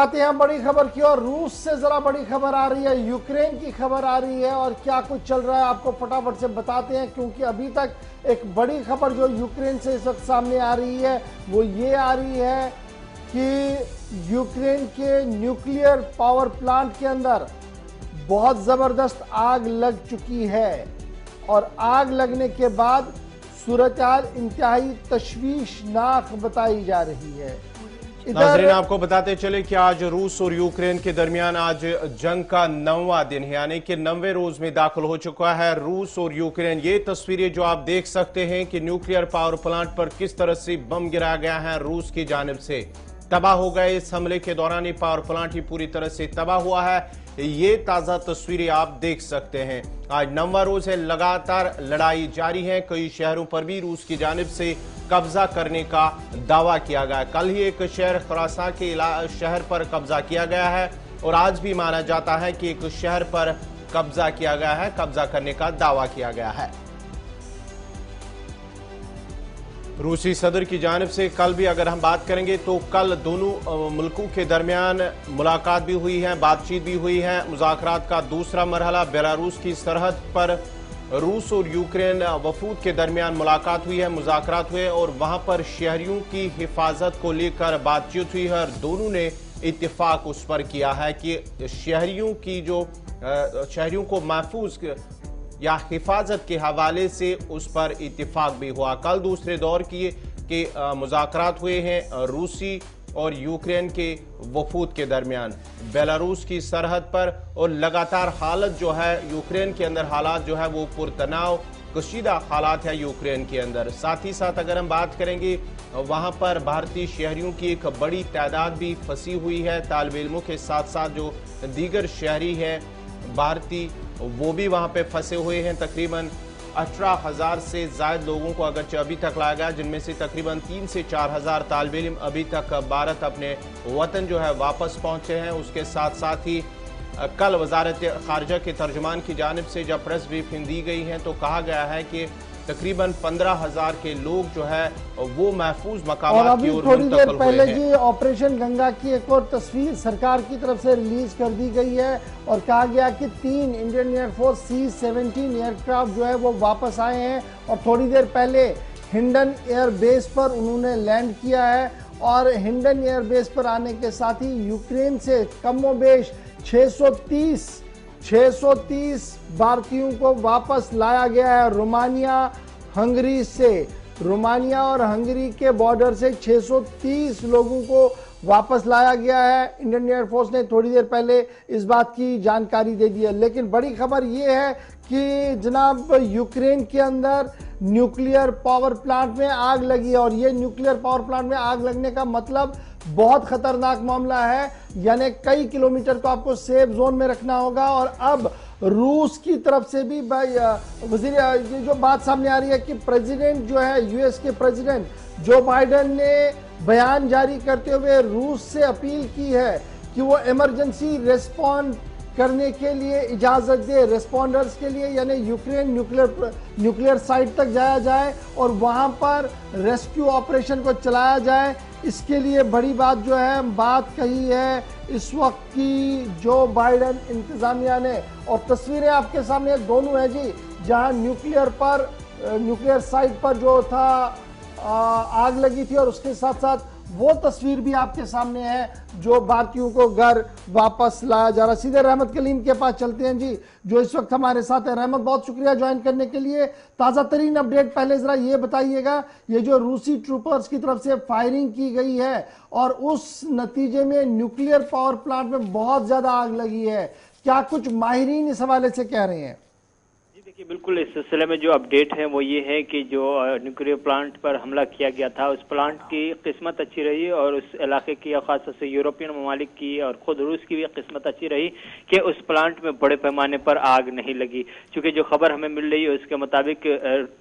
आते हैं बड़ी खबर की और रूस से जरा बड़ी खबर आ रही है, यूक्रेन की खबर आ रही है और क्या कुछ चल रहा है आपको फटाफट से बताते हैं, क्योंकि अभी तक एक बड़ी खबर जो यूक्रेन से इस वक्त सामने आ रही है वो ये आ रही है कि यूक्रेन के न्यूक्लियर पावर प्लांट के अंदर बहुत जबरदस्त आग लग चुकी है और आग लगने के बाद सूरत-ए-हाल इंतहाई तशवीशनाक बताई जा रही है। नाज़रीन, आपको बताते चले कि आज रूस और यूक्रेन के दरमियान आज जंग का 9वां दिन यानी कि 9वें रोज में दाखिल हो चुका है रूस और यूक्रेन। ये तस्वीरें जो आप देख सकते हैं कि न्यूक्लियर पावर प्लांट पर किस तरह से बम गिराया गया है रूस की जानिब से, तबाह हो गए। इस हमले के दौरान ये पावर प्लांट ही पूरी तरह से तबाह हुआ है। ये ताजा तस्वीरें आप देख सकते हैं। आज 9वां रोज है, लगातार लड़ाई जारी है। कई शहरों पर भी रूस की जानिब से कब्जा करने का दावा किया गया। कल ही एक शहर खुरासान के शहर पर कब्जा किया गया है और आज भी माना जाता है कि एक शहर पर कब्जा किया गया है, कब्जा करने का दावा किया गया है। रूसी सदर की जानिब से कल भी अगर हम बात करेंगे तो कल दोनों मुल्कों के दरमियान मुलाकात भी हुई है, बातचीत भी हुई है। मुज़ाकरात का दूसरा मरहला बेलारूस की सरहद पर रूस और यूक्रेन वफूद के दरमियान मुलाकात हुई है, मुज़ाकरात हुए और वहां पर शहरियों की हिफाजत को लेकर बातचीत हुई है और दोनों ने इत्तेफाक उस पर किया है कि शहरियों को महफूज या हिफाजत के हवाले से उस पर इत्तेफाक भी हुआ। कल दूसरे दौर के मुज़ाकरात हुए हैं रूसी और यूक्रेन के वफूद के दरमियान बेलारूस की सरहद पर और लगातार हालत जो है यूक्रेन के अंदर, हालात जो है वो पुरतनाव कशीदा हालात है यूक्रेन के अंदर। साथ ही साथ अगर हम बात करेंगे वहां पर भारतीय शहरियों की एक बड़ी तादाद भी फंसी हुई है। तालिब इल्मों के साथ साथ जो दीगर शहरी है भारतीय वो भी वहां पे फंसे हुए हैं। तकरीबन 18,000 से ज्यादा लोगों को अगर अभी तक लाया गया, जिनमें से तकरीबन 3 से 4,000 तालिब इल्म अभी तक भारत अपने वतन जो है वापस पहुंचे हैं। उसके साथ साथ ही कल वजारत खारजा के तर्जुमान की जानिब से जब प्रेस ब्रीफिंग दी गई है तो कहा गया है कि तकरीबन 15,000 के लोग जो है वो महफूज मकामात की ओर थोड़ी देर पहले हैं। जी ऑपरेशन गंगा की एक और तस्वीर सरकार की तरफ से रिलीज कर दी गई है और कहा गया कि 3 इंडियन एयरफोर्स C-17 एयरक्राफ्ट जो है वो वापस आए हैं और थोड़ी देर पहले हिंडन एयर बेस पर उन्होंने लैंड किया है और हिंडन एयर बेस पर आने के साथ ही यूक्रेन से कमोबेश 630 भारतीयों को वापस लाया गया है। रोमानिया हंगरी से, रोमानिया और हंगरी के बॉर्डर से 630 लोगों को वापस लाया गया है। इंडियन एयरफोर्स ने थोड़ी देर पहले इस बात की जानकारी दे दी है। लेकिन बड़ी खबर यह है कि जनाब यूक्रेन के अंदर न्यूक्लियर पावर प्लांट में आग लगी है और ये न्यूक्लियर पावर प्लांट में आग लगने का मतलब बहुत खतरनाक मामला है, यानी कई किलोमीटर को आपको सेफ जोन में रखना होगा। और अब रूस की तरफ से भी वजीर जो बात सामने आ रही है कि प्रेसिडेंट जो है यूएस के प्रेसिडेंट जो बाइडेन ने बयान जारी करते हुए रूस से अपील की है कि वो इमरजेंसी रिस्पॉन्ड करने के लिए इजाजत दे, रिस्पॉन्डर्स के लिए, यानी यूक्रेन न्यूक्लियर साइट तक जाया जाए और वहां पर रेस्क्यू ऑपरेशन को चलाया जाए। इसके लिए बड़ी बात जो है बात कही है इस वक्त की जो बाइडेन इंतजामिया ने। और तस्वीरें आपके सामने दोनों है जी, जहां न्यूक्लियर साइट पर जो था आग लगी थी और उसके साथ साथ वो तस्वीर भी आपके सामने है जो भारतीयों को घर वापस लाया जा रहा है। सीधे रहमत कलीम के पास चलते हैं जी, जो इस वक्त हमारे साथ है। रहमत, बहुत शुक्रिया ज्वाइन करने के लिए। ताजा तरीन अपडेट पहले जरा ये बताइएगा, ये जो रूसी ट्रूपर्स की तरफ से फायरिंग की गई है और उस नतीजे में न्यूक्लियर पावर प्लांट में बहुत ज्यादा आग लगी है, क्या कुछ माहिरीन इस हवाले से कह रहे हैं? देखिए, बिल्कुल इस सिलसिले में जो अपडेट है वो ये है कि जो न्यूक्लियर प्लांट पर हमला किया गया था उस प्लांट की किस्मत अच्छी रही और उस इलाके की, खासतौर से यूरोपियन ममालिक की और खुद रूस की भी किस्मत अच्छी रही कि उस प्लांट में बड़े पैमाने पर आग नहीं लगी। क्योंकि जो खबर हमें मिल रही है उसके मुताबिक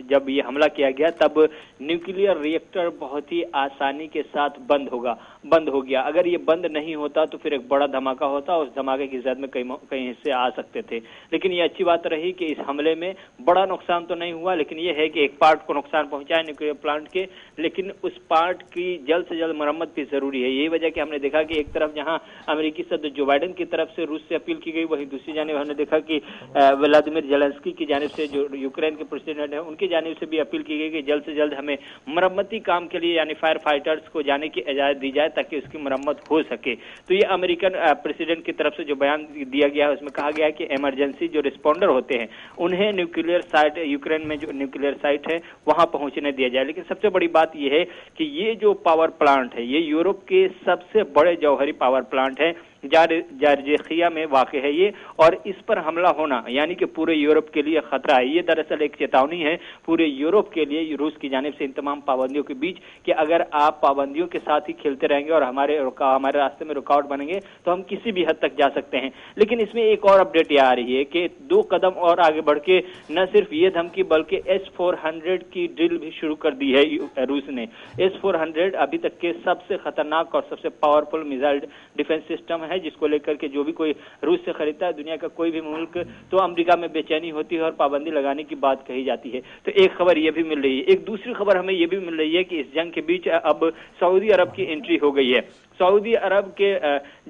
जब ये हमला किया गया तब न्यूक्लियर रिएक्टर बहुत ही आसानी के साथ बंद होगा, बंद हो गया। अगर ये बंद नहीं होता तो फिर एक बड़ा धमाका होता, उस धमाके की जद में कई हिस्से आ सकते थे। लेकिन ये अच्छी बात रही कि इस हमले में बड़ा नुकसान तो नहीं हुआ, लेकिन ये है कि एक पार्ट को नुकसान पहुंचा है न्यूक्लियर प्लांट के, लेकिन उस पार्ट की जल्द से जल्द मरम्मत भी जरूरी है। यही वजह कि हमने देखा कि एक तरफ जहां अमेरिकी सदस्य जो बाइडेन की तरफ से रूस से अपील की गई, वहीं दूसरी जानिब हमने देखा कि व्लादिमीर जेलेंस्की की जानिब से जो यूक्रेन के प्रेसिडेंट है उनकी जानिब से भी अपील की गई कि जल्द से जल्द हमें मरम्मती काम के लिए यानी फायर फाइटर्स को जाने की इजाजत दी जाए ताकि उसकी मरम्मत हो सके। तो ये अमेरिकन प्रेसिडेंट की तरफ से जो बयान दिया गया है उसमें कहा गया है कि इमरजेंसी जो रिस्पॉन्डर होते हैं उन्हें न्यूक्लियर साइट, यूक्रेन में जो न्यूक्लियर साइट है वहां पहुंचने दिया जाए। लेकिन सबसे बड़ी बात यह है कि ये जो पावर प्लांट है ये यूरोप के सबसे बड़े जौहरी पावर प्लांट है, जार्जिया में वाक़ है ये, और इस पर हमला होना यानी कि पूरे यूरोप के लिए खतरा है। ये दरअसल एक चेतावनी है पूरे यूरोप के लिए रूस की जानिब से इन तमाम पाबंदियों के बीच कि अगर आप पाबंदियों के साथ ही खेलते रहेंगे और हमारे रास्ते में रुकावट बनेंगे तो हम किसी भी हद तक जा सकते हैं। लेकिन इसमें एक और अपडेट यह आ रही है कि 2 कदम और आगे बढ़ के न सिर्फ ये धमकी बल्कि S-400 की ड्रिल भी शुरू कर दी है रूस ने। S-400 अभी तक के सबसे खतरनाक और सबसे पावरफुल मिसाइल डिफेंस सिस्टम है, जिसको लेकर के जो भी कोई रूस से खरीदता है दुनिया का कोई भी मुल्क तो अमेरिका में बेचैनी होती है और पाबंदी लगाने की बात कही जाती है। तो एक खबर यह भी मिल रही है। एक दूसरी खबर हमें यह भी मिल रही है कि इस जंग के बीच अब सऊदी अरब की एंट्री हो गई है। सऊदी अरब के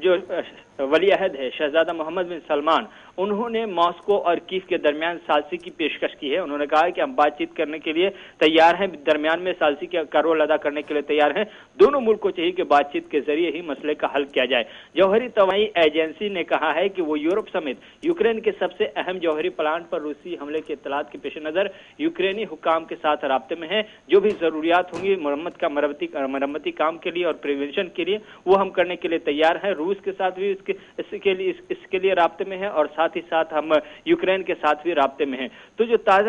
जो वली अहद है शहजादा मोहम्मद बिन सलमान, उन्होंने मॉस्को और कीव के दरमियान सालसी की पेशकश की है। उन्होंने कहा है कि हम बातचीत करने के लिए तैयार हैं, दरमियान में सालसी का रोल अदा करने के लिए तैयार हैं। दोनों मुल्क को चाहिए कि बातचीत के जरिए ही मसले का हल किया जाए। जौहरी तवाई एजेंसी ने कहा है कि वो यूरोप समेत यूक्रेन के सबसे अहम जौहरी प्लांट पर रूसी हमले के इत्तलात के पेश नजर यूक्रेनी हुकाम के साथ राब्ते में है। जो भी जरूरियात होंगी मरम्मती काम के लिए और प्रिवेंशन के लिए वो हम करने के लिए तैयार हैं। रूस के साथ भी इसके लिए राब्ते में है और साथ ही साथ हम यूक्रेन के साथ भी राब्ते में हैं। तो जो ताजा